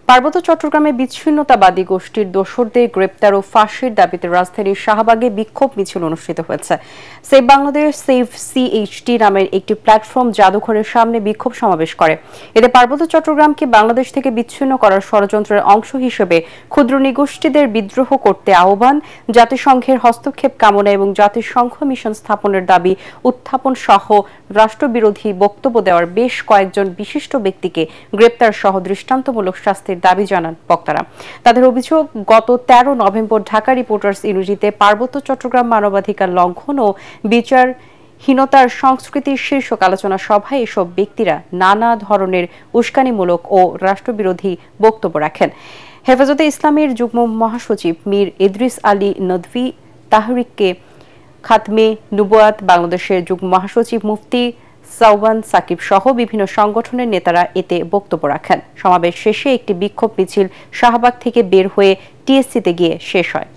পার্বত্য চট্টগ্রামে বিচ্ছিন্নতাবাদী গোষ্ঠীর দোসরদের গ্রেপ্তার ও ফাঁসির দাবিতে রাজধানীর শাহবাগে বিক্ষোভ মিছিল অনুষ্ঠিত হয়েছে। সেভ বাংলাদেশ সেভ সিএইচটি নামের একটি প্ল্যাটফর্ম জাদুঘরের সামনে বিক্ষোভ সমাবেশ করে। এতে পার্বত্য চট্টগ্রামকে বাংলাদেশ থেকে বিচ্ছিন্ন করার ষড়যন্ত্রের অংশ হিসেবে ক্ষুদ্র নৃগোষ্ঠীদের বিদ্রোহ করতে আহ্বান, জাতিসংঘের হস্তক্ষেপ কামনা এবং জাতিসংঘ মিশন স্থাপনের দাবি উত্থাপন সহ রাষ্ট্রবিরোধী বক্তব্য দেওয়ার বেশ কয়েকজন বিশিষ্ট ব্যক্তিকে গ্রেপ্তার সহ দৃষ্টান্তমূলক শাস্তির দাবি জানান বক্তারা। তাদের অভিযোগ, গত 13 নভেম্বর ঢাকা রিপোর্টার্স ইউনিটিতে পার্বত্য চট্টগ্রাম মানবাধিকার লঙ্ঘন ও বিচারহীনতার সংস্কৃতির শীর্ষক আলোচনা সভায় এসব ব্যক্তিরা নানা ধরনের উস্কানিমূলক ও রাষ্ট্রবিরোধী বক্তব্য রাখেন। হেফাজতে ইসলামের যুগ্ম মহাসচিব মীর ইদ্রিস আলী নদভী তাহরিককে খাতমে নবুয়াত, বাংলাদেশের যুগ্ম মহাসচিব মুফতি সাওবান সাকিব সহ বিভিন্ন সংগঠনের নেতারা এতে বক্তব্য রাখেন। সমাবেশ শেষে একটি বিক্ষোভ মিছিল শাহবাগ থেকে বের হয়ে টিএসসিতে গিয়ে শেষ হয়।